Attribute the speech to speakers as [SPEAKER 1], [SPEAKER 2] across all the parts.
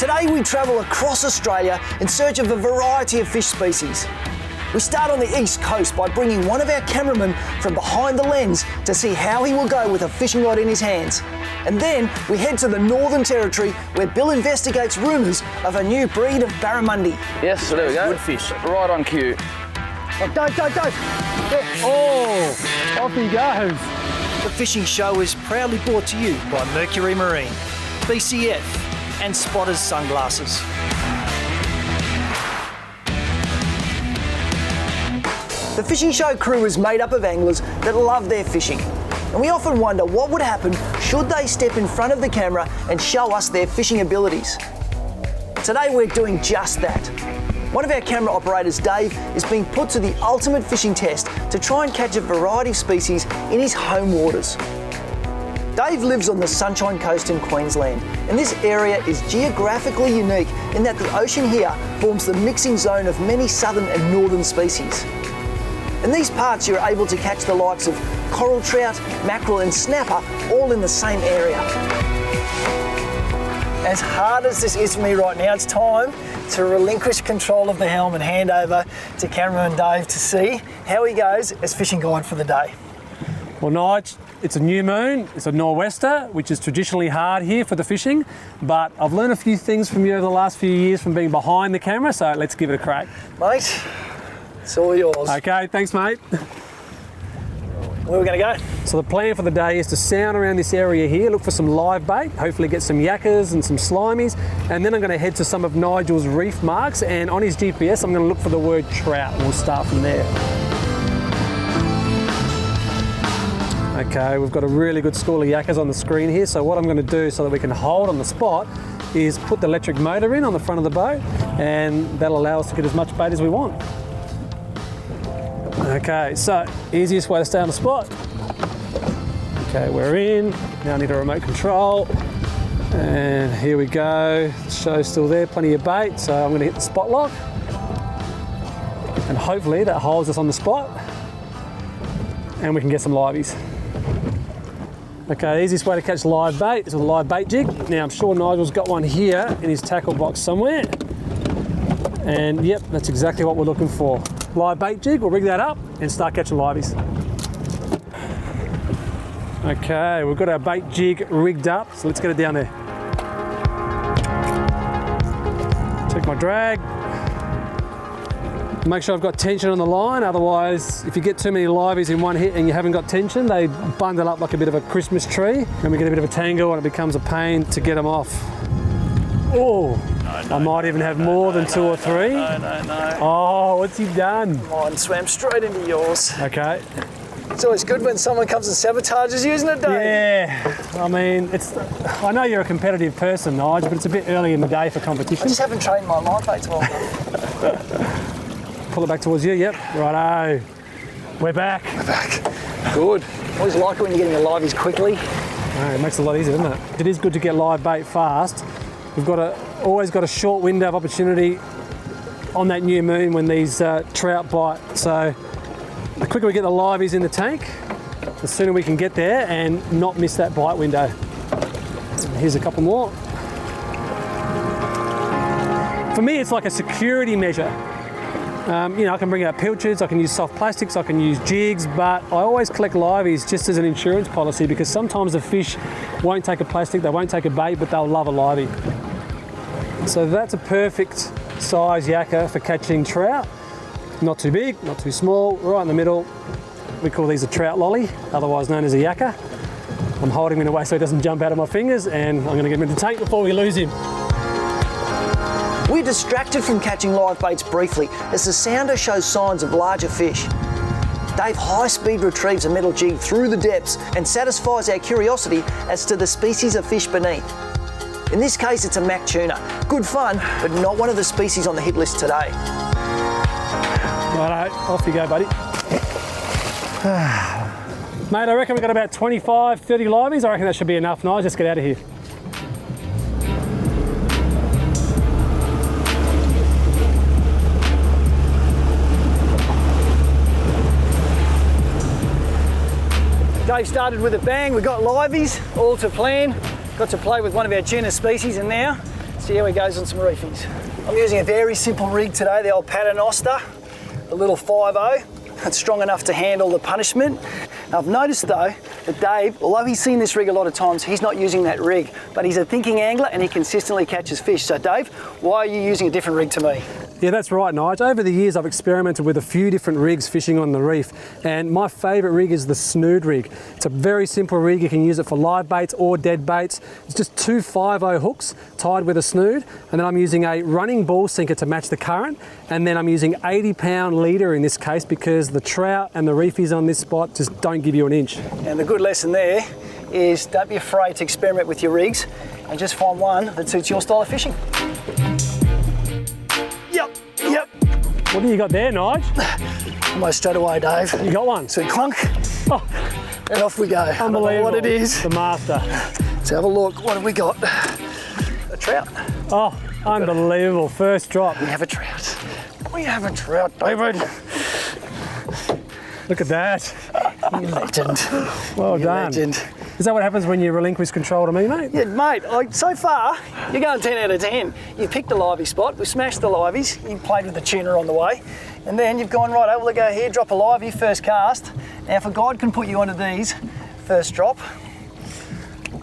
[SPEAKER 1] Today we travel across Australia in search of a variety of fish species. We start on the east coast by bringing one of our cameramen from behind the lens to see how he will go with a fishing rod in his hands. And then we head to the Northern Territory where Bill investigates rumours of a new breed of Barramundi.
[SPEAKER 2] Yes, so there we go.
[SPEAKER 1] Good fish.
[SPEAKER 2] Right on cue.
[SPEAKER 1] Oh, Dave.
[SPEAKER 3] Oh, off he goes.
[SPEAKER 1] The fishing show is proudly brought to you by Mercury Marine, BCF and Spotters Sunglasses. The fishing show crew is made up of anglers that love their fishing, and we often wonder what would happen should they step in front of the camera and show us their fishing abilities. Today we're doing just that. One of our camera operators, Dave, is being put to the ultimate fishing test to try and catch a variety of species in his home waters. Dave lives on the Sunshine Coast in Queensland, and this area is geographically unique in that the ocean here forms the mixing zone of many southern and northern species. In these parts you're able to catch the likes of coral trout, mackerel and snapper all in the same area. As hard as this is for me right now, it's time to relinquish control of the helm and hand over to cameraman Dave to see how he goes as fishing guide for the day.
[SPEAKER 3] Well, Nige, it's a new moon, it's a nor'wester, which is traditionally hard here for the fishing, but I've learned a few things from you over the last few years from being behind the camera, so let's give it a crack.
[SPEAKER 1] Mate, it's all yours.
[SPEAKER 3] Okay, thanks mate.
[SPEAKER 1] Where are we going to go?
[SPEAKER 3] So the plan for the day is to sound around this area here, look for some live bait, hopefully get some yakkers and some slimies, and then I'm going to head to some of Nigel's reef marks, and on his GPS I'm going to look for the word trout, and we'll start from there. Okay, we've got a really good school of yakkers on the screen here, so what I'm going to do so that we can hold on the spot is put the electric motor in on the front of the boat, and that'll allow us to get as much bait as we want. Okay, so easiest way to stay on the spot. Okay, we're in. Now I need a remote control. And here we go. The show's still there, plenty of bait, so I'm going to hit the spot lock. And hopefully that holds us on the spot. And we can get some liveys. Okay, the easiest way to catch live bait is with a live bait jig. Now I'm sure Nigel's got one here in his tackle box somewhere. And yep, that's exactly what we're looking for. Live bait jig, we'll rig that up and start catching liveys. Okay, we've got our bait jig rigged up, so let's get it down there. Check my drag. Make sure I've got tension on the line, otherwise if you get too many liveys in one hit and you haven't got tension, they bundle up like a bit of a Christmas tree and we get a bit of a tangle and it becomes a pain to get them off. Oh, I might even have more than two or three.
[SPEAKER 1] No.
[SPEAKER 3] Oh, what's he done?
[SPEAKER 1] Mine swam straight into yours.
[SPEAKER 3] Okay.
[SPEAKER 1] It's always good when someone comes and sabotages you, isn't it, Dave?
[SPEAKER 3] Yeah, I mean, I know you're a competitive person, Nige, but it's a bit early in the day for competition.
[SPEAKER 1] I just haven't trained my live baits well.
[SPEAKER 3] Pull it back towards you, yep. Righto. We're back.
[SPEAKER 1] We're back. Good. Always like it when you're getting your liveys quickly.
[SPEAKER 3] Oh, it makes it a lot easier, doesn't it? It is good to get live bait fast. We've always got a short window of opportunity on that new moon when these trout bite. So the quicker we get the liveys in the tank, the sooner we can get there and not miss that bite window. And here's a couple more. For me, it's like a security measure. You know, I can bring out pilchards, I can use soft plastics, I can use jigs, but I always collect liveys just as an insurance policy because sometimes the fish won't take a plastic, they won't take a bait, but they'll love a livey. So that's a perfect size yakka for catching trout. Not too big, not too small, right in the middle. We call these a trout lolly, otherwise known as a yakka. I'm holding him in a way so he doesn't jump out of my fingers, and I'm going to get him in the tank before we lose him.
[SPEAKER 1] We're distracted from catching live baits briefly as the sounder shows signs of larger fish. Dave high-speed retrieves a metal jig through the depths and satisfies our curiosity as to the species of fish beneath. In this case, it's a mac tuna. Good fun, but not one of the species on the hit list today.
[SPEAKER 3] Righto, off you go, buddy. Mate, I reckon we've got about 25, 30 liveys. I reckon that should be enough, Nige. Let's get out of here.
[SPEAKER 1] Dave started with a bang. We got liveys, all to plan. Got to play with one of our tuna species, and now See how he goes on some reefies. I'm using a very simple rig today, the old Paternoster, a little 5.0. It's strong enough to handle the punishment. Now I've noticed though that Dave, although he's seen this rig a lot of times, he's not using that rig, but he's a thinking angler and he consistently catches fish. So Dave, why are you using a different rig to me?
[SPEAKER 3] Yeah, that's right, Nige. Over the years, I've experimented with a few different rigs fishing on the reef, and my favourite rig is the snood rig. It's a very simple rig. You can use it for live baits or dead baits. It's just two 5.0 hooks tied with a snood, and then I'm using a running ball sinker to match the current, and then I'm using 80-pound leader in this case because the trout and the reefies on this spot just don't give you an inch.
[SPEAKER 1] And the good lesson there is don't be afraid to experiment with your rigs and just find one that suits your style of fishing. Yep.
[SPEAKER 3] What do you got there, Nige?
[SPEAKER 1] Almost straight away, Dave.
[SPEAKER 3] You got one?
[SPEAKER 1] So clunk,
[SPEAKER 3] Oh,
[SPEAKER 1] and off we go.
[SPEAKER 3] unbelievable.
[SPEAKER 1] I don't know what it is.
[SPEAKER 3] The master.
[SPEAKER 1] Let's have a look. What have we got? A trout.
[SPEAKER 3] Oh, unbelievable. First drop.
[SPEAKER 1] We have a trout. We have a trout, David.
[SPEAKER 3] Look at that.
[SPEAKER 1] You legend.
[SPEAKER 3] Well
[SPEAKER 1] You
[SPEAKER 3] done.
[SPEAKER 1] legend.
[SPEAKER 3] Is that what happens when you relinquish control to me, mate?
[SPEAKER 1] Yeah, mate, like so far, you're going 10 out of 10. You've picked a livey spot, we smashed the liveys, you played with the tuna on the way, and then you've gone, right, we'll go here, drop a livey, first cast. Now, if a guide can put you onto these, first drop,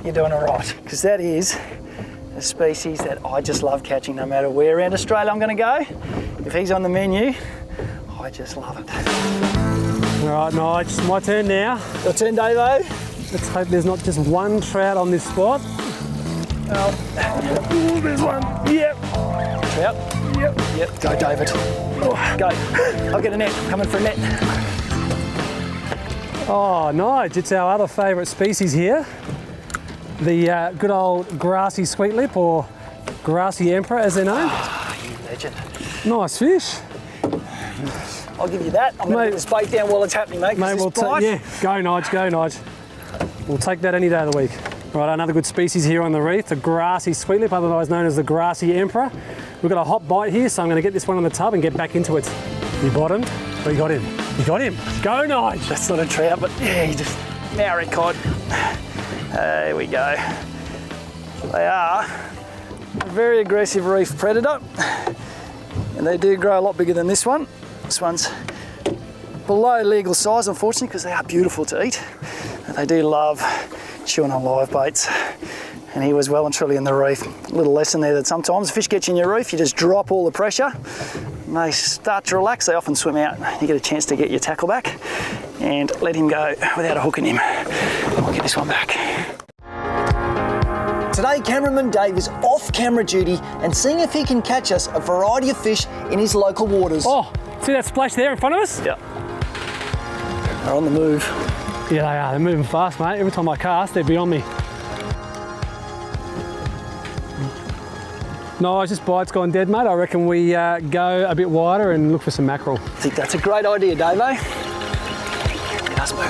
[SPEAKER 1] you're doing all right, because that is a species that I just love catching no matter where around Australia I'm going to go. If he's on the menu, I just love it.
[SPEAKER 3] All right, Nige, it's my turn now.
[SPEAKER 1] Your turn, Davo.
[SPEAKER 3] Let's hope there's not just one trout on this spot.
[SPEAKER 1] Oh, there's one. Yep. Trout. Yep. Go, David. Oh, go. I'll get a net. Coming for a net.
[SPEAKER 3] Oh, Nige, it's our other favourite species here. The good old grassy sweetlip, or Grassy Emperor as they're known.
[SPEAKER 1] Ah, you legend.
[SPEAKER 3] Nice fish.
[SPEAKER 1] I'll give you that. I'm going to put this bait down while it's happening, mate.
[SPEAKER 3] Mate, we'll go, Nige, go, Nige. We'll take that any day of the week. Right, another good species here on the reef, the grassy sweetlip, otherwise known as the Grassy Emperor. We've got a hot bite here, so I'm going to get this one on the tub and get back into it. You bottomed? Oh, you got him. You got him. Go, Nige.
[SPEAKER 1] That's not a trout, but yeah, he just Maori cod. There we go. They are a very aggressive reef predator, and they do grow a lot bigger than this one. This one's below legal size, unfortunately, because they are beautiful to eat. And they do love chewing on live baits. And he was well and truly in the reef. A little lesson there that sometimes fish get you in your reef, you just drop all the pressure, and they start to relax, they often swim out. You get a chance to get your tackle back and let him go without a hook in him. I'll get this one back. Today, cameraman Dave is off camera duty and seeing if he can catch us a variety of fish in his local waters.
[SPEAKER 3] Oh, see that splash there in front of us?
[SPEAKER 1] Yeah. They're on the move.
[SPEAKER 3] Yeah, they are. They're moving fast, mate. Every time I cast, they're beyond me. No, this bite's gone dead, mate. I reckon we go a bit wider and look for some mackerel.
[SPEAKER 1] I think that's a great idea, Dave. Let us move.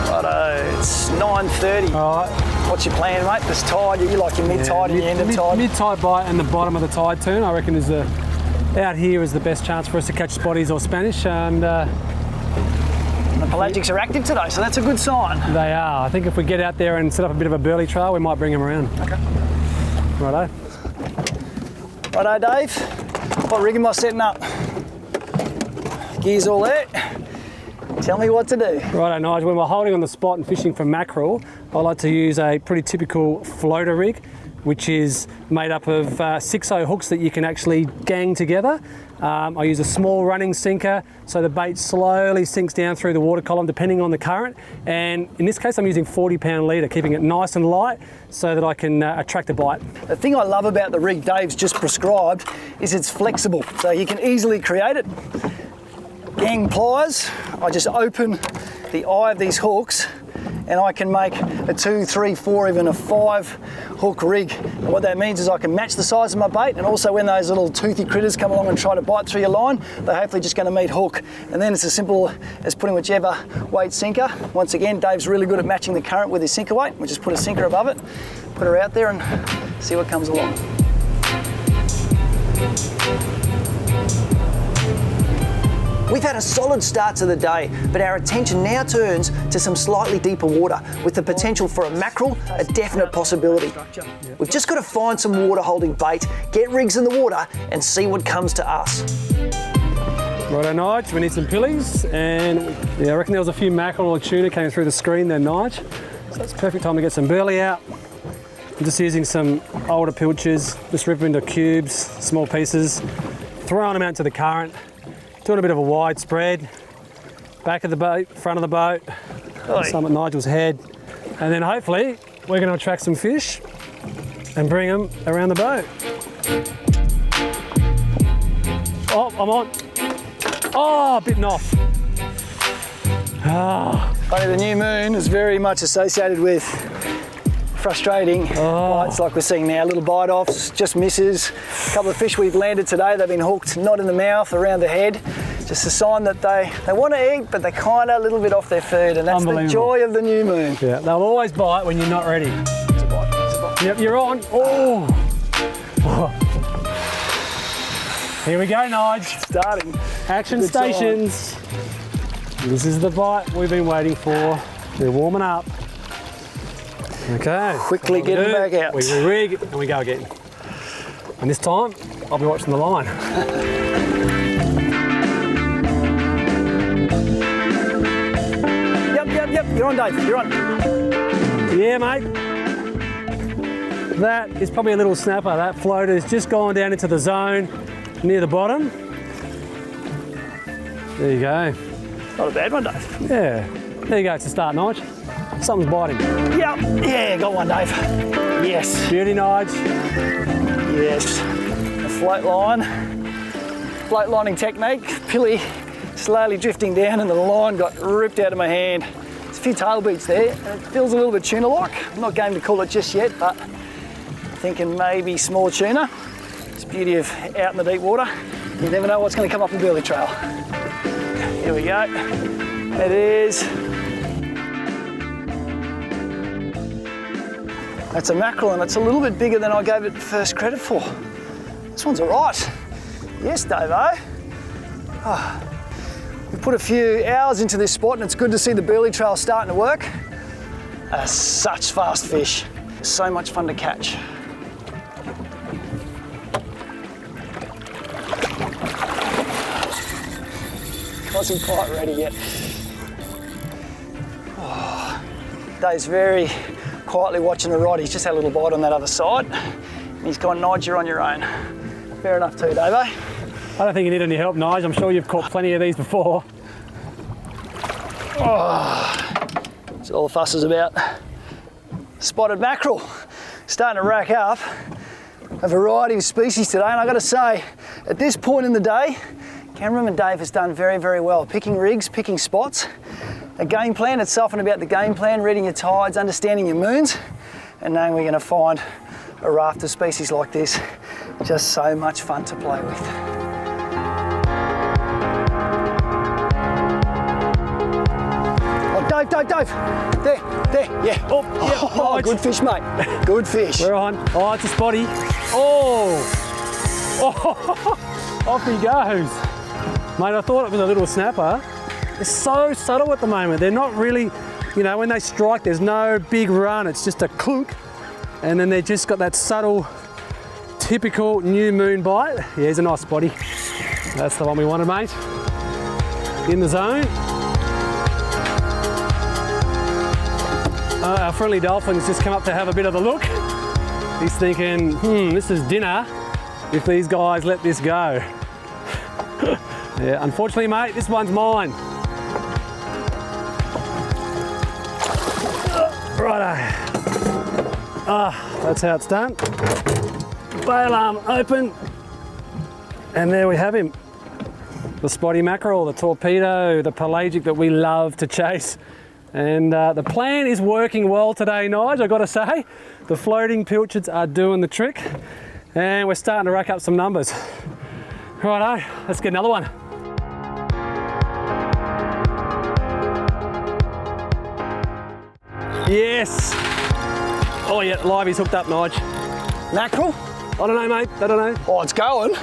[SPEAKER 1] Righto, it's 9:30.
[SPEAKER 3] All right.
[SPEAKER 1] What's your plan, mate? This tide, you like your mid-tide and your end of tide?
[SPEAKER 3] Mid-tide bite and the bottom of the tide turn, I reckon, is out here is the best chance for us to catch spotties or Spanish, and
[SPEAKER 1] the pelagics are active today, so that's a good sign.
[SPEAKER 3] They are. I think if we get out there and set up a bit of a burley trail, we might bring them around.
[SPEAKER 1] Okay.
[SPEAKER 3] Righto.
[SPEAKER 1] Righto, Dave. What rig am I setting up? Gears all there. Tell me what to do.
[SPEAKER 3] Righto, Nige. When we're holding on the spot and fishing for mackerel, I like to use a pretty typical floater rig, which is made up of 6.0 hooks that you can actually gang together. I use a small running sinker so the bait slowly sinks down through the water column depending on the current, and in this case I'm using 40-pound leader, keeping it nice and light so that I can attract a bite.
[SPEAKER 1] The thing I love about the rig Dave's just prescribed is it's flexible, so you can easily create it. Gang pliers, I just open the eye of these hooks and I can make a 2, 3, 4, even a 5 hook rig. And what that means is I can match the size of my bait, and also when those little toothy critters come along and try to bite through your line, they're hopefully just going to meet hook. And then it's as simple as putting whichever weight sinker. Once again, Dave's really good at matching the current with his sinker weight. We just put a sinker above it, put her out there and see what comes along. We've had a solid start to the day, but our attention now turns to some slightly deeper water, with the potential for a mackerel a definite possibility. We've just got to find some water holding bait, get rigs in the water, and see what comes to us.
[SPEAKER 3] Righto, Nige, we need some pillies, and yeah, I reckon there was a few mackerel or tuna came through the screen there, Nige. So it's perfect time to get some burley out. I'm just using some older pilchards, just rip them into cubes, small pieces, throwing them out into the current, doing a bit of a wide spread, back of the boat, front of the boat, some at Nigel's head, and then hopefully we're going to attract some fish and bring them around the boat. Oh, I'm on. Oh, bitten off. Ah.
[SPEAKER 1] Funny, the new moon is very much associated with frustrating bites like we're seeing now. Little bite-offs, just misses. A couple of fish we've landed today, they've been hooked, not in the mouth, around the head. Just a sign that they want to eat, but they're kind of a little bit off their food, and that's the joy of the new moon.
[SPEAKER 3] Yeah, they'll always bite when you're not ready.
[SPEAKER 1] It's a bite, it's a bite.
[SPEAKER 3] Yep, you're on. Oh. Here we go, Nige.
[SPEAKER 1] Starting.
[SPEAKER 3] Action
[SPEAKER 1] Good
[SPEAKER 3] stations.
[SPEAKER 1] Sign.
[SPEAKER 3] This is the bite we've been waiting for. We're warming up. Okay.
[SPEAKER 1] Quickly getting back out.
[SPEAKER 3] We rig and we go again. And this time, I'll be watching the line.
[SPEAKER 1] Yep, you're on, Dave, you're on.
[SPEAKER 3] Yeah, mate. That is probably a little snapper. That floater's just gone down into the zone near the bottom. There you go.
[SPEAKER 1] Not a bad one, Dave.
[SPEAKER 3] Yeah. There you go, it's a start, Nige. Something's biting.
[SPEAKER 1] Yep, yeah, got one, Dave. Yes.
[SPEAKER 3] Beauty, Nige.
[SPEAKER 1] Yes. A float lining technique. Pilly slowly drifting down and the line got ripped out of my hand. There's a few tail beats there and it feels a little bit tuna-like. I'm not going to call it just yet, but thinking maybe small tuna. It's the beauty of out in the deep water. You never know what's going to come up the burley trail. Here we go. It is. That's a mackerel and it's a little bit bigger than I gave it first credit for. This one's all right. Yes, Dave-o. Oh. We've put a few hours into this spot and it's good to see the burley trail starting to work. Such fast fish. So much fun to catch. Wasn't quite ready yet. Oh. Dave's very quietly watching the rod. He's just had a little bite on that other side. And he's gone, Nige, you're on your own. Fair enough too, Dave-o.
[SPEAKER 3] I don't think you need any help, Nige. I'm sure you've caught plenty of these before.
[SPEAKER 1] Oh, that's all the fuss is about. Spotted mackerel. Starting to rack up a variety of species today, and I've got to say, at this point in the day, Cameraman Dave has done very, very well. Picking rigs, picking spots. A game plan, it's often about the game plan, reading your tides, understanding your moons, and knowing we're going to find a raft of species like this. Just so much fun to play with. Dave. There, yeah. Oh, good fish, mate. Good fish.
[SPEAKER 3] We're on. Oh, it's a spotty. Oh, off he goes. Mate, I thought it was a little snapper. It's so subtle at the moment. They're not really, you know, when they strike, there's no big run. It's just a clunk. And then they've just got that subtle, typical new moon bite. Yeah, here's a nice spotty. That's the one we wanted, mate. In the zone. Our friendly dolphin's just come up to have a bit of a look. He's thinking, this is dinner if these guys let this go. Yeah, unfortunately, mate, this one's mine. Righto. That's how it's done. Bail arm open. And there we have him. The spotty mackerel, the torpedo, the pelagic that we love to chase. And the plan is working well today, Nige, I've got to say. The floating pilchards are doing the trick. And we're starting to rack up some numbers. Righto, let's get another one. Yes. Oh yeah, livey's hooked up, Nige.
[SPEAKER 1] Mackerel?
[SPEAKER 3] I don't know, mate, I don't know.
[SPEAKER 1] Oh, it's going. Do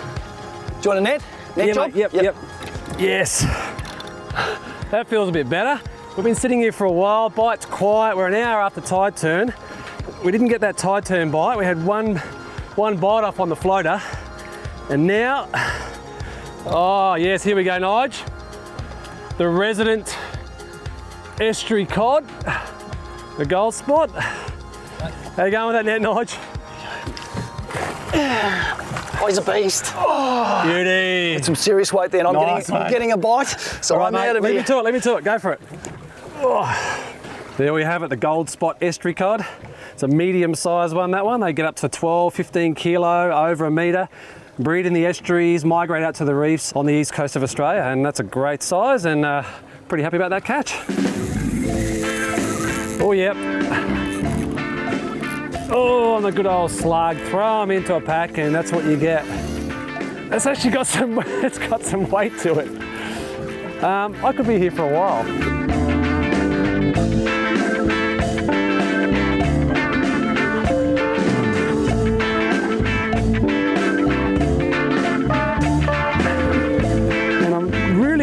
[SPEAKER 1] you want a net? Net job?
[SPEAKER 3] Mate, yep. Yes. That feels a bit better. We've been sitting here for a while, bite's quiet, we're an hour after tide turn. We didn't get that tide turn bite, we had one bite off on the floater. And now, oh yes, here we go, Nige. The resident estuary cod, the gold spot. How you going with that net, Nige?
[SPEAKER 1] Oh, he's a beast.
[SPEAKER 3] Oh, beauty.
[SPEAKER 1] That's some serious weight there, and I'm getting a bite, so
[SPEAKER 3] right,
[SPEAKER 1] I'm
[SPEAKER 3] mate,
[SPEAKER 1] out of here.
[SPEAKER 3] Let me to it, go for it. Oh. There we have it, the gold spot estuary cod. It's a medium-sized one, that one. They get up to 12, 15 kilo, over a metre. Breed in the estuaries, migrate out to the reefs on the east coast of Australia, and that's a great size, and pretty happy about that catch. Oh, yep. Oh, and the good old slug. Throw them into a pack, and that's what you get. It's actually got some, it's got some weight to it. I could be here for a while.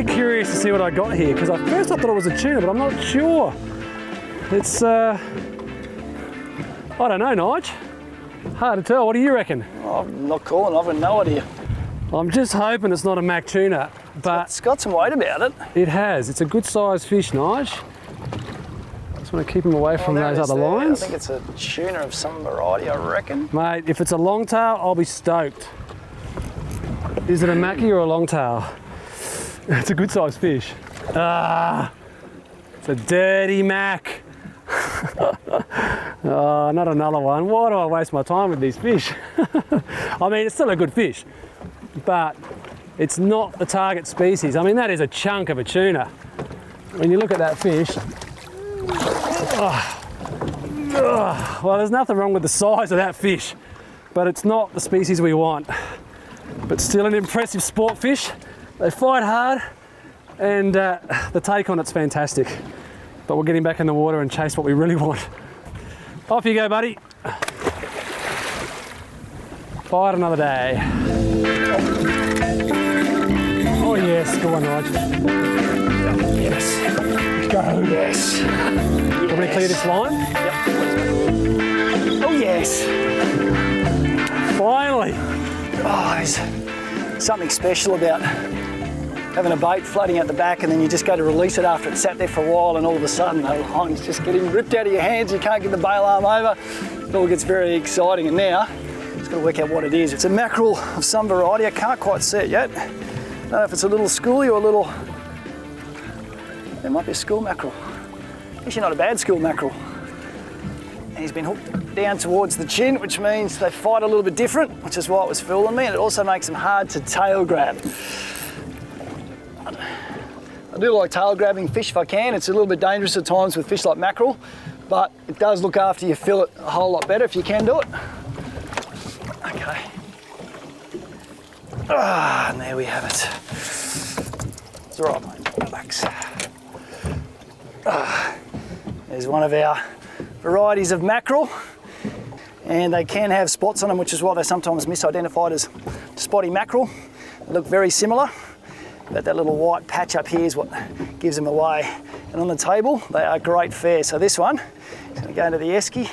[SPEAKER 3] Curious to see what I got here, because at first I thought it was a tuna, but I'm not sure. It's I don't know, Nige. Hard to tell. What do you reckon?
[SPEAKER 1] Oh, I'm not calling. I've got no idea.
[SPEAKER 3] I'm just hoping it's not a mac tuna, but
[SPEAKER 1] it's got some weight about it.
[SPEAKER 3] It has. It's a good sized fish, Nige. Just want to keep him away from those other lines.
[SPEAKER 1] I think it's a tuna of some variety, I reckon.
[SPEAKER 3] Mate, if it's a longtail, I'll be stoked. Is it a mackie or a longtail? It's a good sized fish. Ah, it's a dirty mac. Oh, not another one. Why do I waste my time with these fish? I mean, it's still a good fish, but it's not the target species. I mean, that is a chunk of a tuna. When you look at that fish, well, there's nothing wrong with the size of that fish, but it's not the species we want. But still an impressive sport fish. They fight hard, and the take on it's fantastic. But we'll get him back in the water and chase what we really want. Off you go, buddy. Fight another day. Oh yes, go on, Nige. Yes. Go. Yes. Want me to clear this line?
[SPEAKER 1] Yep. Oh yes.
[SPEAKER 3] Finally.
[SPEAKER 1] Oh, there's something special about having a bait floating out the back, and then you just go to release it after it's sat there for a while, and all of a sudden the line's just getting ripped out of your hands. You can't get the bail arm over. It all gets very exciting, and now just got to work out what it is. It's a mackerel of some variety. I can't quite see it yet. I don't know if it's a little schoolie or a little... It might be a school mackerel. Actually not a bad school mackerel. And he's been hooked down towards the chin, which means they fight a little bit different, which is why it was fooling me, and it also makes them hard to tail grab. I do like tail grabbing fish if I can. It's a little bit dangerous at times with fish like mackerel, but it does look after your fillet a whole lot better if you can do it. Okay. And there we have it. It's all right, mate. Relax. There's one of our varieties of mackerel, and they can have spots on them, which is why they're sometimes misidentified as spotty mackerel. They look very similar, but that little white patch up here is what gives them away. And on the table, they are great fare. So this one is going to go into the esky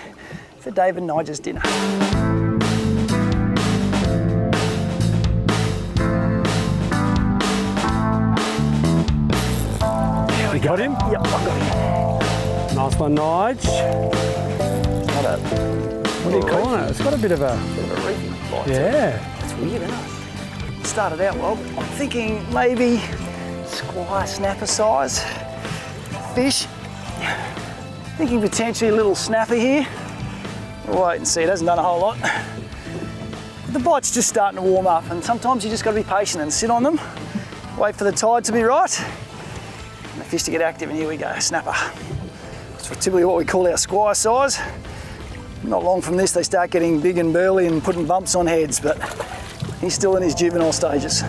[SPEAKER 1] for Dave and Nige's dinner.
[SPEAKER 3] There we got him?
[SPEAKER 1] Yep, I've got him.
[SPEAKER 3] Nice one, Nige.
[SPEAKER 1] Not a,
[SPEAKER 3] what do you call it? It's got a bit of a
[SPEAKER 1] reefy bite.
[SPEAKER 3] Yeah.
[SPEAKER 1] It's weird, isn't it? Started out well. I'm thinking maybe squire snapper size fish. Thinking potentially a little snapper here. We'll wait and see. It hasn't done a whole lot. The bite's just starting to warm up, and sometimes you just got to be patient and sit on them. Wait for the tide to be right. And the fish to get active, and here we go, snapper. It's typically what we call our squire size. Not long from this, they start getting big and burly and putting bumps on heads, but he's still in his juvenile stages.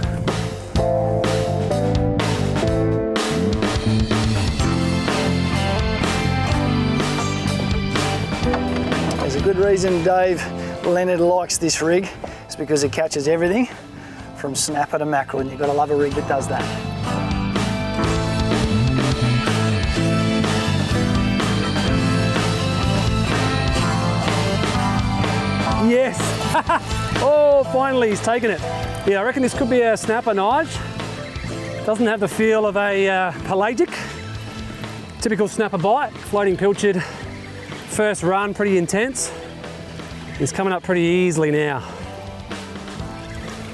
[SPEAKER 1] There's a good reason Dave Leonard likes this rig. It's because it catches everything from snapper to mackerel, and you've got to love a rig that does that.
[SPEAKER 3] Yes. Oh, finally he's taken it. Yeah, I reckon this could be a snapper, Nige. Doesn't have the feel of a pelagic. Typical snapper bite, floating pilchard. First run, pretty intense. He's coming up pretty easily now.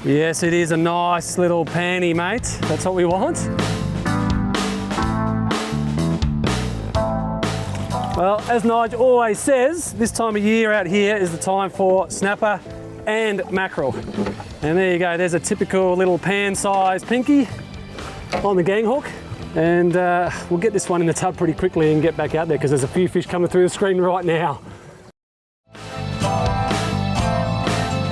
[SPEAKER 3] Yes, it is a nice little panty, mate. That's what we want. Well, as Nige always says, this time of year out here is the time for snapper and mackerel. And there you go, there's a typical little pan-sized pinky on the gang hook. And we'll get this one in the tub pretty quickly and get back out there because there's a few fish coming through the screen right now.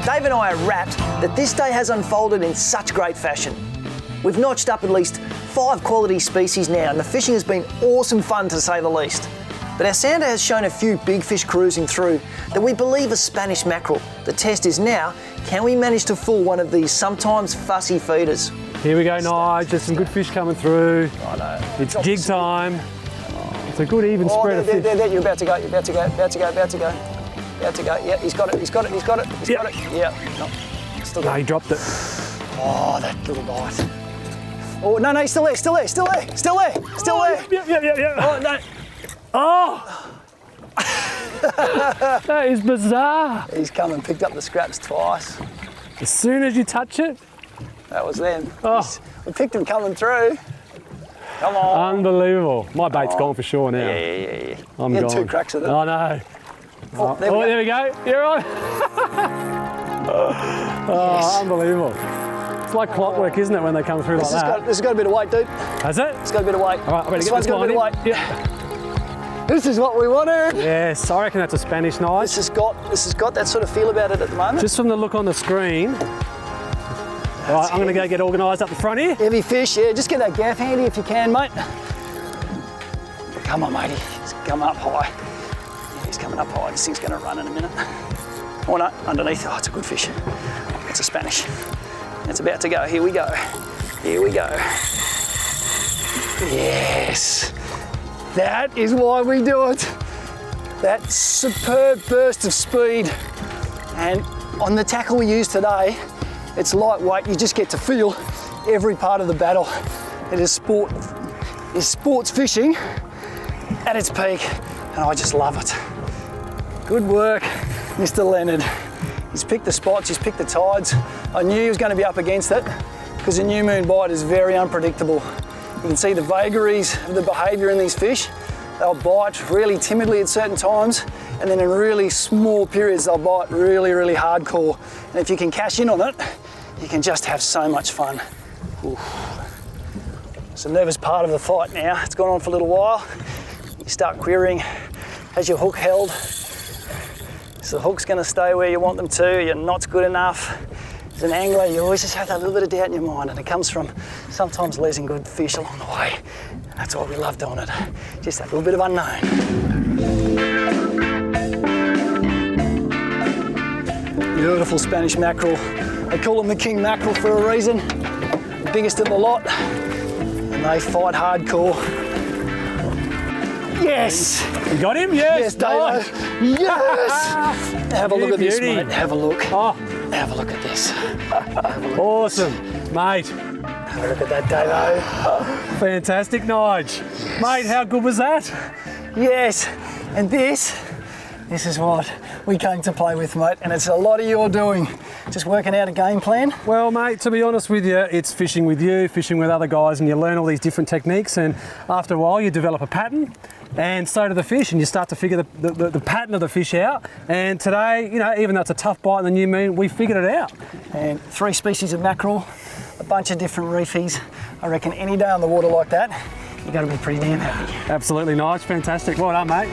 [SPEAKER 1] Dave and I are rapt that this day has unfolded in such great fashion. We've notched up at least 5 quality species now, and the fishing has been awesome fun to say the least. But our sounder has shown a few big fish cruising through that we believe are Spanish mackerel. The test is now, can we manage to fool one of these sometimes fussy feeders?
[SPEAKER 3] Here we go, Nige. There's some good fish coming through.
[SPEAKER 1] I know.
[SPEAKER 3] It's jig time. It's a good even spread of fish.
[SPEAKER 1] There, you're about to go, about to go. Yeah, he's got it. Got it. Yeah, no, still got it.
[SPEAKER 3] No, he dropped it.
[SPEAKER 1] Oh, that little bite. Oh, no, he's still there.
[SPEAKER 3] Yeah.
[SPEAKER 1] Oh, no.
[SPEAKER 3] Oh! That is bizarre.
[SPEAKER 1] He's come and picked up the scraps twice.
[SPEAKER 3] As soon as you touch it.
[SPEAKER 1] That was them.
[SPEAKER 3] Oh.
[SPEAKER 1] We picked him coming through. Come on.
[SPEAKER 3] Unbelievable. My bait's gone for sure now.
[SPEAKER 1] Yeah.
[SPEAKER 3] I'm
[SPEAKER 1] you had
[SPEAKER 3] gone.
[SPEAKER 1] 2 cracks at it.
[SPEAKER 3] I know.
[SPEAKER 1] Oh, there
[SPEAKER 3] we go. You're on.
[SPEAKER 1] Yes.
[SPEAKER 3] Unbelievable. It's like clockwork, isn't it, when they come through like that?
[SPEAKER 1] This has got a bit of weight, dude.
[SPEAKER 3] Has it?
[SPEAKER 1] It's got a bit of weight.
[SPEAKER 3] All right, I better
[SPEAKER 1] this
[SPEAKER 3] get
[SPEAKER 1] one's
[SPEAKER 3] this
[SPEAKER 1] got a bit of weight.
[SPEAKER 3] Yeah.
[SPEAKER 1] This is what we wanted.
[SPEAKER 3] Yes, I reckon that's a Spanish Nige.
[SPEAKER 1] This has got that sort of feel about it at the moment.
[SPEAKER 3] Just from the look on the screen. All right, I'm going to go get organised up the front here.
[SPEAKER 1] Heavy fish, yeah. Just get that gaff handy if you can, mate. Come on, matey. He's come up high. Yeah, he's coming up high. This thing's going to run in a minute. Oh no, underneath. Oh, it's a good fish. It's a Spanish. It's about to go. Here we go. Yes. That is why we do it. That superb burst of speed. And on the tackle we use today, it's lightweight. You just get to feel every part of the battle. It is sports fishing at its peak, and I just love it. Good work, Mr. Leonard. He's picked the spots, he's picked the tides. I knew he was going to be up against it because a new moon bite is very unpredictable. You can see the vagaries of the behaviour in these fish. They'll bite really timidly at certain times, and then in really small periods they'll bite really, really hardcore. And if you can cash in on it, you can just have so much fun. Oof. It's a nervous part of the fight now. It's gone on for a little while. You start querying, has your hook held? Is the hook's going to stay where you want them to? Your knot's good enough? As an angler, you always just have that little bit of doubt in your mind, and it comes from sometimes losing good fish along the way. And that's why we love doing it. Just that little bit of unknown. Beautiful Spanish mackerel. They call them the king mackerel for a reason. The biggest of the lot. And they fight hardcore. Yes!
[SPEAKER 3] You got him? Yes!
[SPEAKER 1] Yes, Dave. Yes! Have a look at this,
[SPEAKER 3] beauty.
[SPEAKER 1] mate. Have a look.
[SPEAKER 3] Oh,
[SPEAKER 1] Have a look at this.
[SPEAKER 3] awesome, mate.
[SPEAKER 1] Have a look at that, Dave.
[SPEAKER 3] Fantastic, Nige. Mate, how good was that?
[SPEAKER 1] Yes, and this is what we came to play with, mate, and it's a lot of your doing. Just working out a game plan.
[SPEAKER 3] Well, mate, to be honest with you, it's fishing with you, fishing with other guys, and you learn all these different techniques, and after a while you develop a pattern, and so do the fish, and you start to figure the pattern of the fish out. And today, you know, even though it's a tough bite in the new moon, we figured it out.
[SPEAKER 1] And 3 species of mackerel, a bunch of different reefies. I reckon any day on the water like that, you've got to be pretty damn happy.
[SPEAKER 3] Absolutely nice, fantastic. Well done, mate.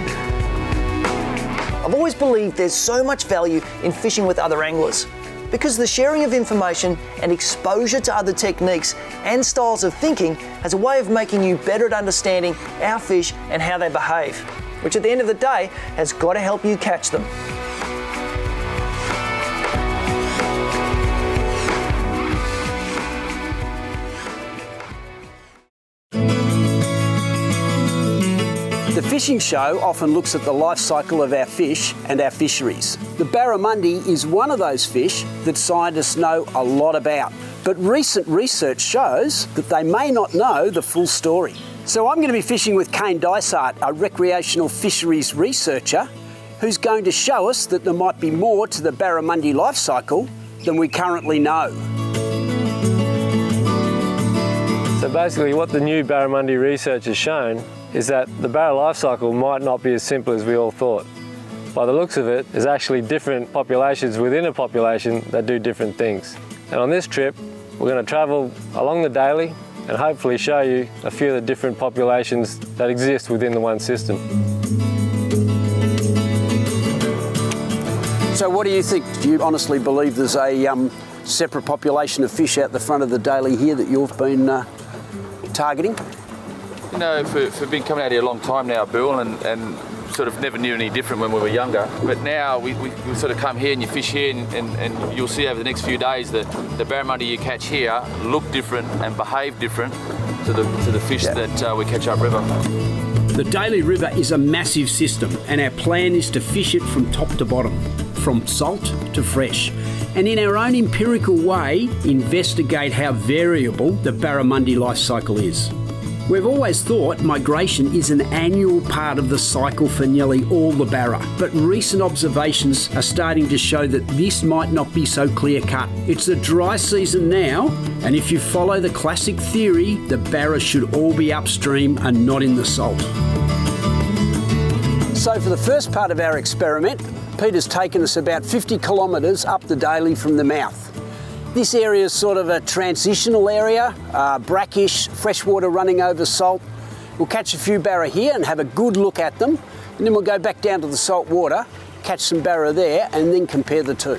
[SPEAKER 1] I've always believed there's so much value in fishing with other anglers, because the sharing of information and exposure to other techniques and styles of thinking has a way of making you better at understanding our fish and how they behave, which at the end of the day has got to help you catch them. The
[SPEAKER 2] fishing show often looks at the life cycle of our fish and our fisheries. The barramundi is one of those fish that scientists know a lot about, but recent research shows that they may not know the full story. So I'm going to be fishing with Kane Dysart, a recreational fisheries researcher, who's going to show us that there might be more to the barramundi life cycle than we currently know.
[SPEAKER 4] So basically what the new barramundi research has shown is that the barra life cycle might not be as simple as we all thought. By the looks of it, there's actually different populations within a population that do different things. And on this trip, we're going to travel along the Daly and hopefully show you a few of the different populations that exist within the one system.
[SPEAKER 2] So what do you think? Do you honestly believe there's a separate population of fish out the front of the Daly here that you've been targeting?
[SPEAKER 5] You know, for been coming out here a long time now, Bill, and sort of never knew any different when we were younger. But now we sort of come here and you fish here and you'll see over the next few days that the barramundi you catch here look different and behave different to the fish that we catch upriver.
[SPEAKER 2] The Daly River is a massive system and our plan is to fish it from top to bottom, from salt to fresh, and in our own empirical way investigate how variable the barramundi life cycle is. We've always thought migration is an annual part of the cycle for nearly all the barra, but recent observations are starting to show that this might not be so clear-cut. It's the dry season now, and if you follow the classic theory, the barra should all be upstream and not in the salt. So for the first part of our experiment, Peter's taken us about 50 kilometres up the Daly from the mouth. This area is sort of a transitional area, brackish, freshwater running over salt. We'll catch a few barra here and have a good look at them, and then we'll go back down to the salt water, catch some barra there, and then compare the two.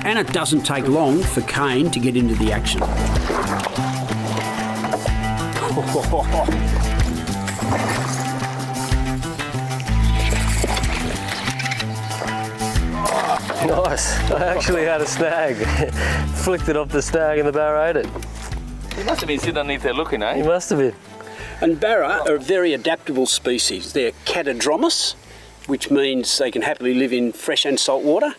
[SPEAKER 2] And it doesn't take long for Kane to get into the action.
[SPEAKER 4] Nice, I actually had a snag. Flicked it off the snag and the barra ate it.
[SPEAKER 5] You must have been sitting underneath there looking, eh?
[SPEAKER 4] You must have been.
[SPEAKER 2] And barra are a very adaptable species. They're catadromous, which means they can happily live in fresh and salt water.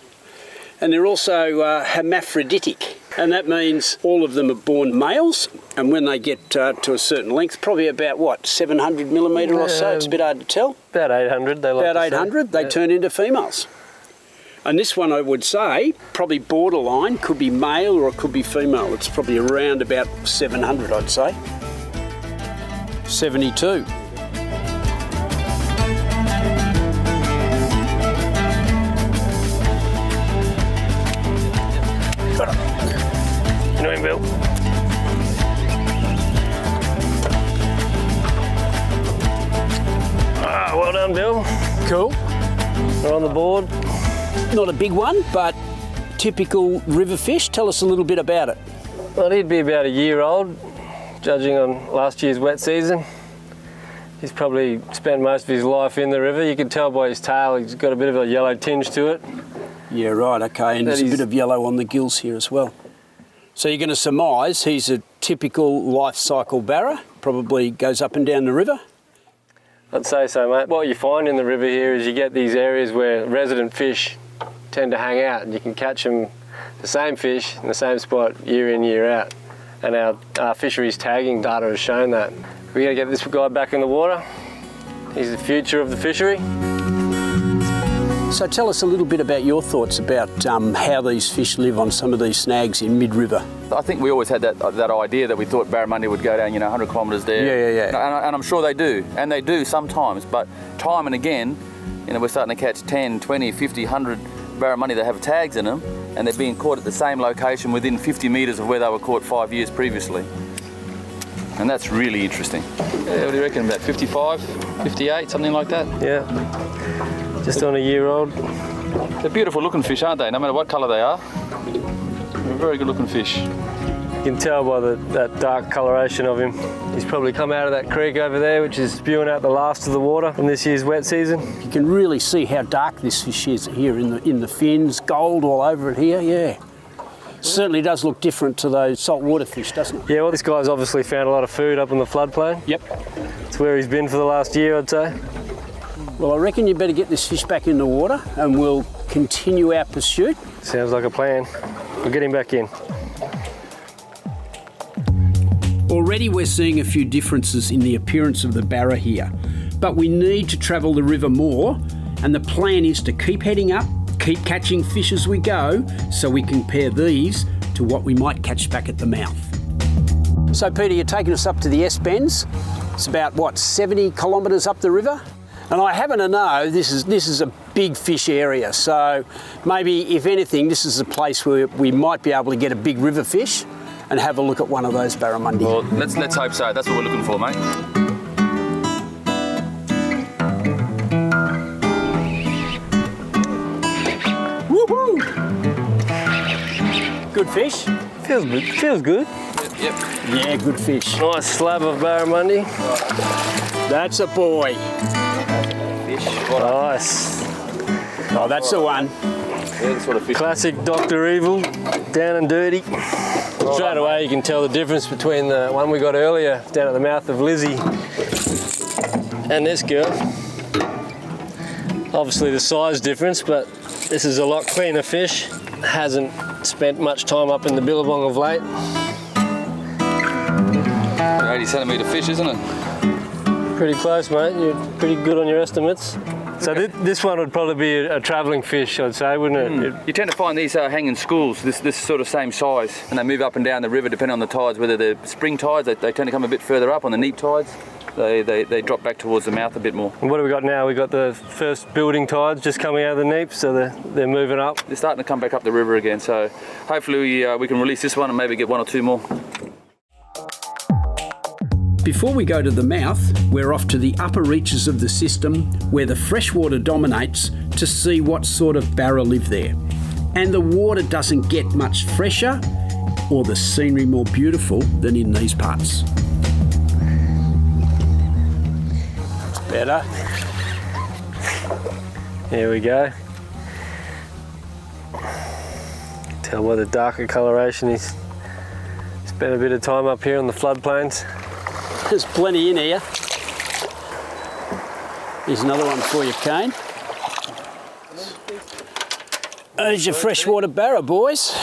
[SPEAKER 2] And they're also hermaphroditic, and that means all of them are born males, and when they get to a certain length, probably about what, 700 millimetre or so, it's a bit hard to tell.
[SPEAKER 4] About 800, they like
[SPEAKER 2] About 800, they turn into females. And this one, I would say, probably borderline, could be male or it could be female. It's probably around about 700, I'd say. 72.
[SPEAKER 4] You know him, Bill? Ah, well done, Bill.
[SPEAKER 2] Cool.
[SPEAKER 4] We're on the board.
[SPEAKER 2] Not a big one, but typical river fish. Tell us a little bit about it.
[SPEAKER 4] Well, he'd be about a year old, judging on last year's wet season. He's probably spent most of his life in the river. You can tell by his tail, he's got a bit of a yellow tinge to it.
[SPEAKER 2] Yeah, right, okay, and there's a bit of yellow on the gills here as well. So you're going to surmise he's a typical life cycle barra, probably goes up and down the river?
[SPEAKER 4] I'd say so, mate. What you find in the river here is you get these areas where resident fish tend to hang out, and you can catch them, the same fish in the same spot year in, year out. And our fisheries tagging data has shown that. We're going to get this guy back in the water. He's the future of the fishery.
[SPEAKER 2] So tell us a little bit about your thoughts about how these fish live on some of these snags in mid-river.
[SPEAKER 5] I think we always had that idea that we thought barramundi would go down, 100 kilometres there.
[SPEAKER 2] Yeah.
[SPEAKER 5] And I'm sure they do, and they do sometimes, but time and again, we're starting to catch 10, 20, 50, 100 barramundi that have tags in them, and they're being caught at the same location within 50 metres of where they were caught 5 years previously. And that's really interesting. Yeah, what do you reckon, about 55, 58, something like that?
[SPEAKER 4] Yeah, just on a year old.
[SPEAKER 5] They're beautiful looking fish, aren't they? No matter what colour they are. They're very good looking fish.
[SPEAKER 4] You can tell by that dark coloration of him. He's probably come out of that creek over there, which is spewing out the last of the water from this year's wet season.
[SPEAKER 2] You can really see how dark this fish is here in the fins, gold all over it here, yeah. Certainly does look different to those saltwater fish, doesn't it?
[SPEAKER 4] Yeah, well, this guy's obviously found a lot of food up in the floodplain.
[SPEAKER 2] Yep.
[SPEAKER 4] It's where he's been for the last year, I'd say.
[SPEAKER 2] Well, I reckon you better get this fish back in the water and we'll continue our pursuit.
[SPEAKER 4] Sounds like a plan. We'll get him back in.
[SPEAKER 2] Already we're seeing a few differences in the appearance of the Barra here, but we need to travel the river more, and the plan is to keep heading up, keep catching fish as we go, so we compare these to what we might catch back at the mouth. So Peter, you're taking us up to the S-Bends. It's about, what, 70 kilometres up the river? And I happen to know this is a big fish area, so maybe, if anything, this is a place where we might be able to get a big river fish and have a look at one of those barramundi.
[SPEAKER 5] Well, let's hope so. That's what we're looking for, mate.
[SPEAKER 2] Woohoo! Good fish?
[SPEAKER 4] Feels good. Feels good.
[SPEAKER 5] Yep.
[SPEAKER 2] Yeah, good fish.
[SPEAKER 4] Nice slab of barramundi.
[SPEAKER 2] That's a boy.
[SPEAKER 5] Fish.
[SPEAKER 4] Nice.
[SPEAKER 2] Oh, that's the one.
[SPEAKER 5] Yeah, the sort of fish.
[SPEAKER 4] Classic Dr. Evil, down and dirty. Straight away you can tell the difference between the one we got earlier down at the mouth of Lizzie and this girl. Obviously the size difference, but this is a lot cleaner fish. Hasn't spent much time up in the billabong of late.
[SPEAKER 5] 80 centimetre fish, isn't it?
[SPEAKER 4] Pretty close, mate. You're pretty good on your estimates. So this one would probably be a travelling fish, I'd say, wouldn't it?
[SPEAKER 5] You tend to find these hanging schools, this sort of same size, and they move up and down the river depending on the tides. Whether they're spring tides, they tend to come a bit further up. On the neap tides, they drop back towards the mouth a bit more.
[SPEAKER 4] And what do we got now? We've got the first building tides just coming out of the neap, so they're moving up.
[SPEAKER 5] They're starting to come back up the river again, so hopefully we can release this one and maybe get one or two more.
[SPEAKER 2] Before we go to the mouth, we're off to the upper reaches of the system where the freshwater dominates to see what sort of barra live there. And the water doesn't get much fresher or the scenery more beautiful than in these parts. Better.
[SPEAKER 4] Here we go. Tell by the darker coloration he's spent a bit of time up here on the floodplains.
[SPEAKER 2] There's plenty in here. Here's another one for you, Kane. There's your freshwater barra, boys.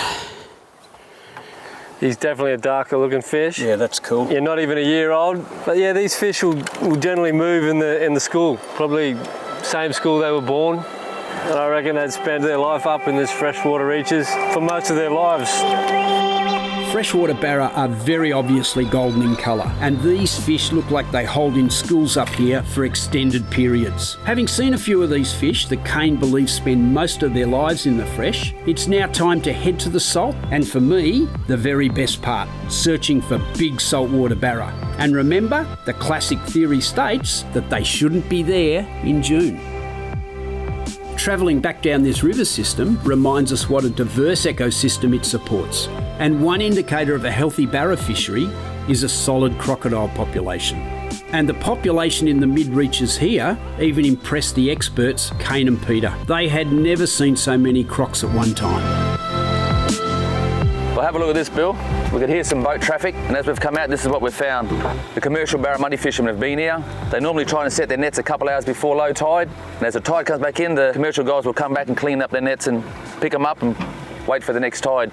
[SPEAKER 4] He's definitely a darker looking fish.
[SPEAKER 2] Yeah, that's cool.
[SPEAKER 4] Yeah, not even a year old. But yeah, these fish will generally move in the school. Probably same school they were born. And I reckon they'd spend their life up in this freshwater reaches for most of their lives.
[SPEAKER 2] Freshwater barra are very obviously golden in colour, and these fish look like they hold in schools up here for extended periods. Having seen a few of these fish that Kane believes spend most of their lives in the fresh, it's now time to head to the salt, and for me, the very best part, searching for big saltwater barra. And remember, the classic theory states that they shouldn't be there in June. Travelling back down this river system reminds us what a diverse ecosystem it supports. And one indicator of a healthy barra fishery is a solid crocodile population. And the population in the mid-reaches here even impressed the experts, Kane and Peter. They had never seen so many crocs at one time.
[SPEAKER 5] Well, have a look at this, Bill. We could hear some boat traffic, and as we've come out, this is what we've found. The commercial barramundi fishermen have been here. They normally try and set their nets a couple hours before low tide, and as the tide comes back in, the commercial guys will come back and clean up their nets and pick them up and wait for the next tide.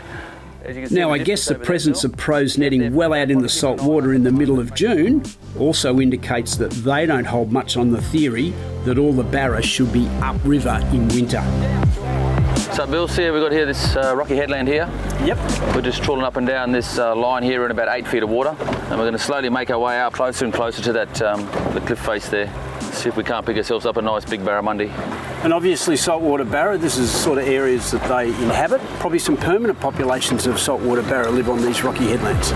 [SPEAKER 2] Now, I guess the presence of pros netting well out in the salt water in the middle of June also indicates that they don't hold much on the theory that all the barra should be upriver in winter.
[SPEAKER 5] So Bill, see we've got here this rocky headland here.
[SPEAKER 2] Yep.
[SPEAKER 5] We're just trawling up and down this line here in about 8 feet of water, and we're going to slowly make our way out closer and closer to that the cliff face there. See if we can't pick ourselves up a nice big barramundi.
[SPEAKER 2] And obviously saltwater barra, this is the sort of areas that they inhabit. Probably some permanent populations of saltwater barra live on these rocky headlands.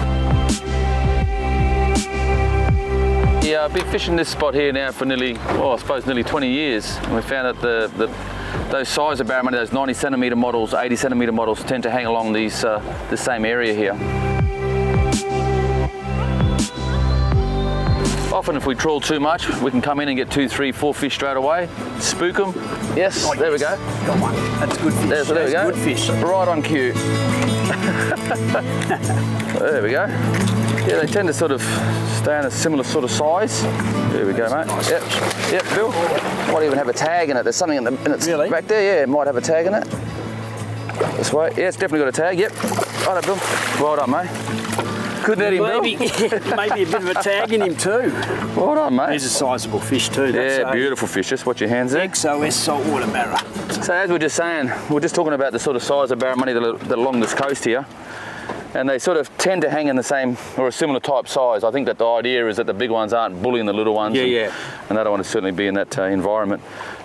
[SPEAKER 5] Yeah, I've been fishing this spot here now for nearly 20 years. And we found that those size of barramundi, those 90 centimetre models, 80 centimetre models, tend to hang along these the same area here. Often if we trawl too much, we can come in and get 2, 3, 4 fish straight away, spook them. Yes, there we go.
[SPEAKER 2] Got one. That's good fish.
[SPEAKER 5] There we go.
[SPEAKER 2] Good fish.
[SPEAKER 5] Right on cue. There we go. Yeah, they tend to sort of stay in a similar sort of size. There we go, mate.
[SPEAKER 2] Nice.
[SPEAKER 5] Yep, Bill. Might even have a tag in it. There's something in its
[SPEAKER 2] really?
[SPEAKER 5] back there. Yeah, it might have a tag in it. This way. Yeah, it's definitely got a tag. Yep. Right, Bill. Well done, mate. Couldn't hurt him,
[SPEAKER 2] Maybe,
[SPEAKER 5] Bill.
[SPEAKER 2] maybe a bit of a tag in him too.
[SPEAKER 5] Well done, mate.
[SPEAKER 2] He's a sizable fish too. That's
[SPEAKER 5] Yeah, beautiful fish. Just watch your hands there.
[SPEAKER 2] XOS saltwater barra.
[SPEAKER 5] So as we we're just saying, we're just talking about the sort of size of barramundi that are along this coast here. And they sort of tend to hang in the same or a similar type size. I think that the idea is that the big ones aren't bullying the little ones.
[SPEAKER 2] Yeah.
[SPEAKER 5] And they don't want to certainly be in that environment.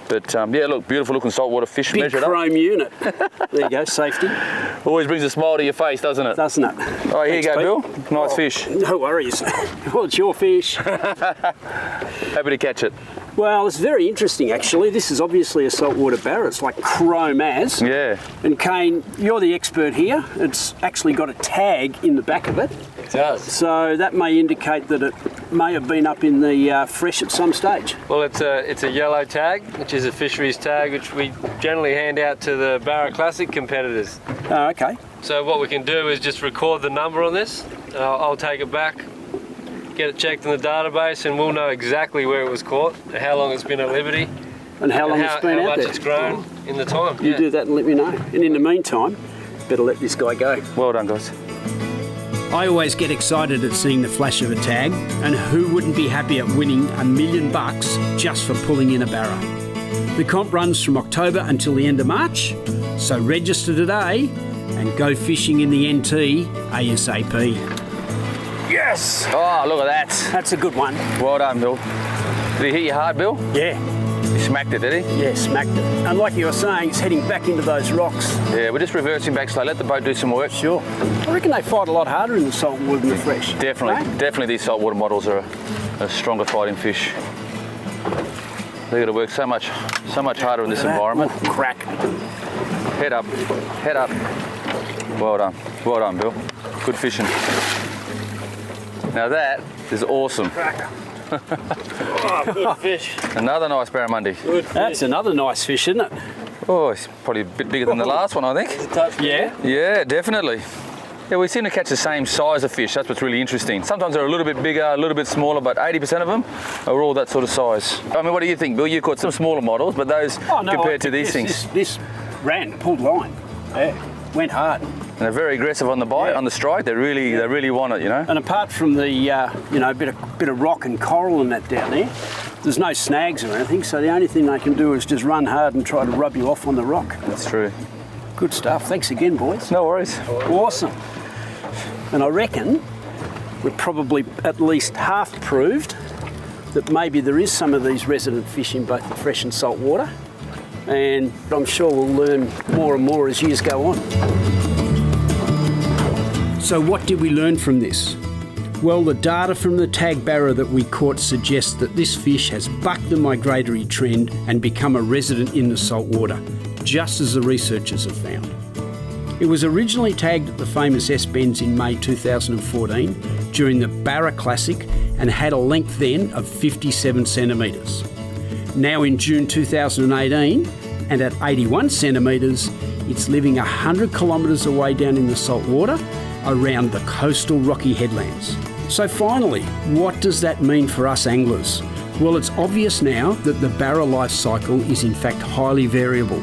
[SPEAKER 5] But yeah, look, beautiful looking saltwater fish.
[SPEAKER 2] Big
[SPEAKER 5] measured
[SPEAKER 2] chrome unit. There you go, safety.
[SPEAKER 5] up. Always brings a smile to your face, doesn't it?
[SPEAKER 2] Doesn't it?
[SPEAKER 5] Oh, here you go,
[SPEAKER 2] Pete.
[SPEAKER 5] Bill. Nice fish.
[SPEAKER 2] No worries. Well, it's your fish.
[SPEAKER 5] Happy to catch it.
[SPEAKER 2] Well, it's very interesting actually. This is obviously a saltwater barra. It's like chrome as.
[SPEAKER 5] Yeah.
[SPEAKER 2] And Kane, you're the expert here. It's actually got a tag in the back of it.
[SPEAKER 4] It does.
[SPEAKER 2] So that may indicate that it may have been up in the fresh at some stage.
[SPEAKER 4] Well, it's a yellow tag, which is a fisheries tag, which we generally hand out to the Barra Classic competitors.
[SPEAKER 2] Oh, okay.
[SPEAKER 4] So what we can do is just record the number on this. I'll take it back, get it checked in the database, and we'll know exactly where it was caught, how long it's been at liberty,
[SPEAKER 2] And how long it's been
[SPEAKER 4] how
[SPEAKER 2] out
[SPEAKER 4] much
[SPEAKER 2] there.
[SPEAKER 4] it's grown in the time.
[SPEAKER 2] You do that and let me know. And in the meantime, better let this guy go.
[SPEAKER 5] Well done, guys.
[SPEAKER 2] I always get excited at seeing the flash of a tag, and who wouldn't be happy at winning $1 million just for pulling in a barra? The comp runs from October until the end of March, so register today and go fishing in the NT ASAP. Yes!
[SPEAKER 5] Oh, look at that.
[SPEAKER 2] That's a good one.
[SPEAKER 5] Well done, Bill. Did he hit you hard, Bill?
[SPEAKER 2] Yeah,
[SPEAKER 5] He smacked it, did he?
[SPEAKER 2] yeah, smacked it. And like you were saying, it's heading back into those rocks.
[SPEAKER 5] Yeah, we're just reversing back slow. Let the boat do some work.
[SPEAKER 2] Sure. I reckon they fight a lot harder in the saltwater than the fresh.
[SPEAKER 5] Definitely,
[SPEAKER 2] Eh?
[SPEAKER 5] definitely these saltwater models are a stronger fighting fish. They've got to work so much harder in this environment.
[SPEAKER 2] Oh, crack.
[SPEAKER 5] Head up, head up. Well done, Bill. Good fishing. Now that is awesome.
[SPEAKER 4] Oh, good fish.
[SPEAKER 5] Another nice barramundi.
[SPEAKER 4] Good fish.
[SPEAKER 2] That's another nice fish, isn't it?
[SPEAKER 5] Oh, it's probably a bit bigger than the last one, I think.
[SPEAKER 2] Yeah.
[SPEAKER 5] Yeah, definitely. Yeah, we seem to catch the same size of fish. That's what's really interesting. Sometimes they're a little bit bigger, a little bit smaller, but 80% of them are all that sort of size. I mean, what do you think, Bill? You caught some smaller models, but those compared to these things.
[SPEAKER 2] This ran, pulled line. Yeah, went hard.
[SPEAKER 5] And they're very aggressive on the bite,
[SPEAKER 2] Yeah.
[SPEAKER 5] on the strike. They really want it, you know.
[SPEAKER 2] And apart from the, bit of rock and coral and that down there, there's no snags or anything. So the only thing they can do is just run hard and try to rub you off on the rock.
[SPEAKER 5] That's true.
[SPEAKER 2] Good stuff. Thanks again, boys.
[SPEAKER 5] No worries.
[SPEAKER 2] Awesome. And I reckon we're probably at least half proved that maybe there is some of these resident fish in both the fresh and salt water. And I'm sure we'll learn more and more as years go on. So what did we learn from this? Well, the data from the tag barra that we caught suggests that this fish has bucked the migratory trend and become a resident in the saltwater, just as the researchers have found. It was originally tagged at the famous S-Bends in May 2014 during the Barra Classic and had a length then of 57 centimetres. Now in June 2018, and at 81 centimetres, it's living 100 kilometres away down in the saltwater around the coastal rocky headlands. So finally, what does that mean for us anglers? Well, it's obvious now that the barra life cycle is in fact highly variable,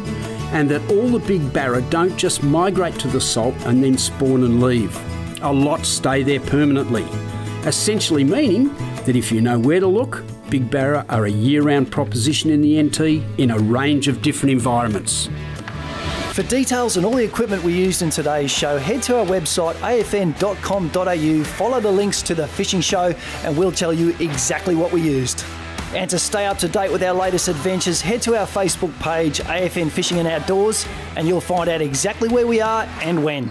[SPEAKER 2] and that all the big barra don't just migrate to the salt and then spawn and leave. A lot stay there permanently, essentially meaning that if you know where to look, big barra are a year-round proposition in the NT in a range of different environments.
[SPEAKER 1] For details on all the equipment we used in today's show, head to our website afn.com.au, follow the links to the fishing show, and we'll tell you exactly what we used. And to stay up to date with our latest adventures, head to our Facebook page, AFN Fishing and Outdoors, and you'll find out exactly where we are and when.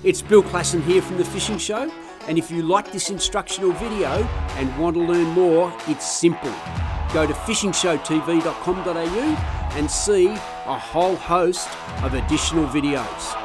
[SPEAKER 2] It's Bill Classon here from The Fishing Show, and if you like this instructional video and want to learn more, it's simple. Go to fishingshowtv.com.au and see a whole host of additional videos.